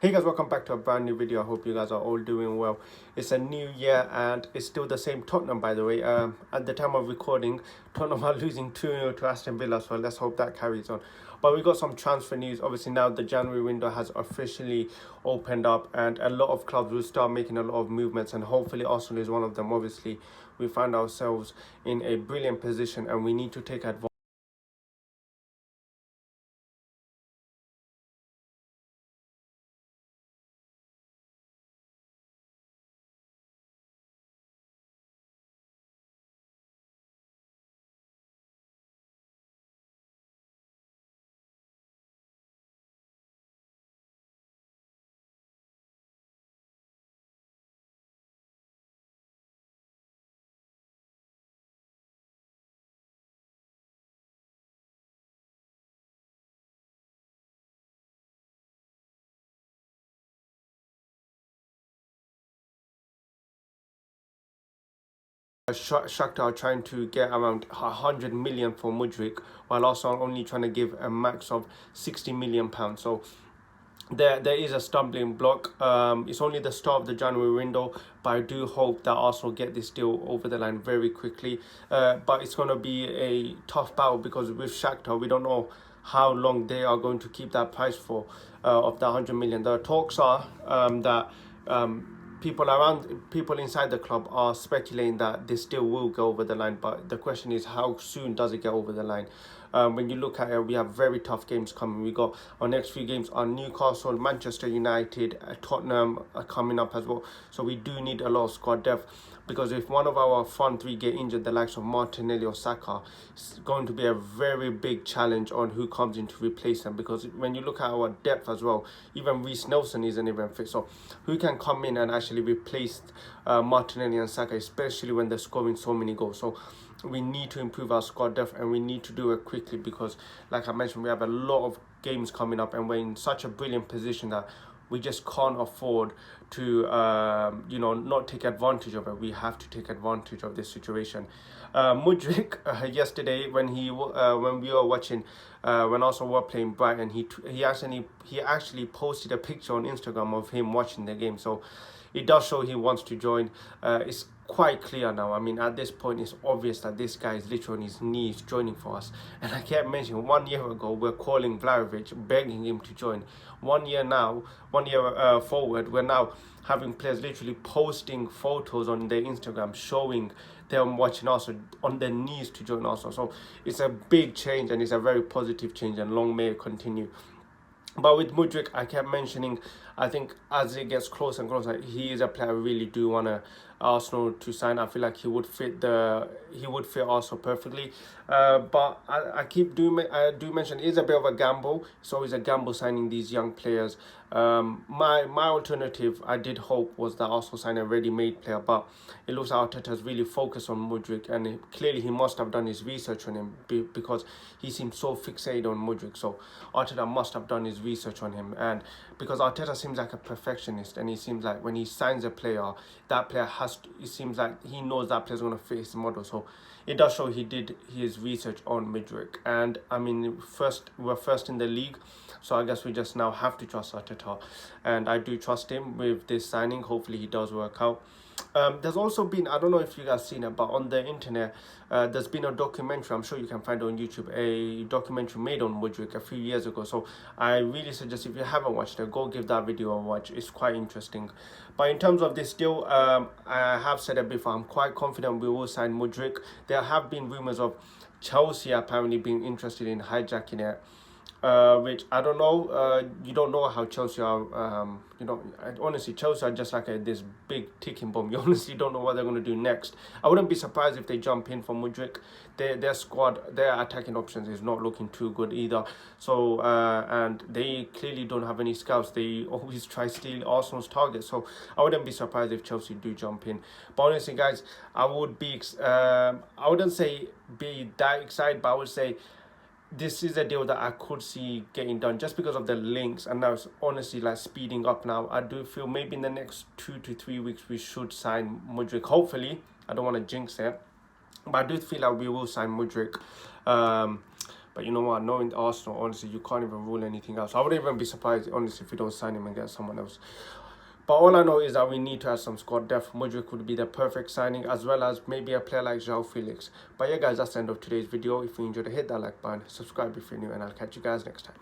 Hey guys, welcome back to a brand new video. I hope you guys are all doing well. It's a new year and it's still the same Tottenham, by the way. At the time of recording, Tottenham are losing 2-0 to Aston Villa, so let's hope that carries on. But we got some transfer news. Obviously now the January window has officially opened up and a lot of clubs will start making a lot of movements, and hopefully Arsenal is one of them. Obviously we find ourselves in a brilliant position and we need to take advantage. Shakhtar are trying to get around 100 million for MUDRYK, while Arsenal only trying to give a max of 60 million pounds. So there is a stumbling block. It's only the start of the January window, but I do hope that Arsenal get this deal over the line very quickly. But it's going to be a tough battle because with Shakhtar, we don't know how long they are going to keep that price for of the 100 million. The talks are that people inside the club are speculating that this deal will go over the line, but the question is how soon does it get over the line? When you look at it, we have very tough games coming. We got our next few games are Newcastle, Manchester United, Tottenham are coming up as well. So we do need a lot of squad depth, because if one of our front three get injured, the likes of Martinelli or Saka, it's going to be a very big challenge on who comes in to replace them. Because when you look at our depth as well, even Reece Nelson isn't even fit. So who can come in and actually replace Martinelli and Saka, especially when they're scoring so many goals? So we need to improve our squad depth and we need to do it quickly, because like I mentioned, we have a lot of games coming up and we're in such a brilliant position that we just can't afford to not take advantage of it. We have to take advantage of this situation. MUDRYK yesterday when we were watching when Arsenal were playing Brighton, he actually posted a picture on Instagram of him watching the game. So it does show he wants to join. It's quite clear now. I mean, at this point, it's obvious that this guy is literally on his knees joining for us. And I kept mentioning 1 year ago, we're calling Vlahovic, begging him to join. 1 year now, 1 year forward, we're now having players literally posting photos on their Instagram showing them watching us on their knees to join us. So it's a big change and it's a very positive change, and long may it continue. But with MUDRYK, I kept mentioning, I think as it gets closer and closer, he is a player I really do want Arsenal to sign. I feel like he would fit Arsenal perfectly. But I do mention it is a bit of a gamble. It's always a gamble signing these young players. My alternative, I did hope, was that Arsenal sign a ready-made player, but it looks like Arteta has really focused on MUDRYK, and clearly he must have done his research on him because he seems so fixated on MUDRYK. So Arteta must have done his research on him, and because Arteta seems like a perfectionist, and he seems like when he signs a player, that player it seems like he knows that player's going to fit his model. So it does show he did his research on MUDRYK. And I mean, we're first in the league, so I guess we just now have to trust Arteta, and I do trust him with this signing. Hopefully he does work out. There's also been, I don't know if you guys seen it, but on the internet, there's been a documentary, I'm sure you can find it on YouTube, a documentary made on MUDRYK a few years ago. So I really suggest, if you haven't watched it, go give that video a watch. It's quite interesting. But in terms of this deal, I have said it before, I'm quite confident we will sign MUDRYK. There have been rumours of Chelsea apparently being interested in hijacking it. Which I don't know. You don't know how Chelsea are. Honestly, Chelsea are just like this big ticking bomb. You honestly don't know what they're going to do next. I wouldn't be surprised if they jump in for MUDRYK. Their squad, their attacking options is not looking too good either. So and they clearly don't have any scouts. They always try steal Arsenal's targets. So I wouldn't be surprised if Chelsea do jump in. But honestly, guys, I wouldn't say be that excited, but I would say this is a deal that I could see getting done just because of the links, and now it's honestly like speeding up now. I do feel maybe in the next 2 to 3 weeks we should sign MUDRYK. Hopefully, I don't want to jinx it, but I do feel like we will sign MUDRYK. But But you know what, knowing Arsenal, honestly, you can't even rule anything else. I wouldn't even be surprised, honestly, if we don't sign him and get someone else. But all I know is that we need to have some squad depth. MUDRYK would be the perfect signing, as well as maybe a player like João Felix. But yeah guys, that's the end of today's video. If you enjoyed it, hit that like button, subscribe if you're new, and I'll catch you guys next time.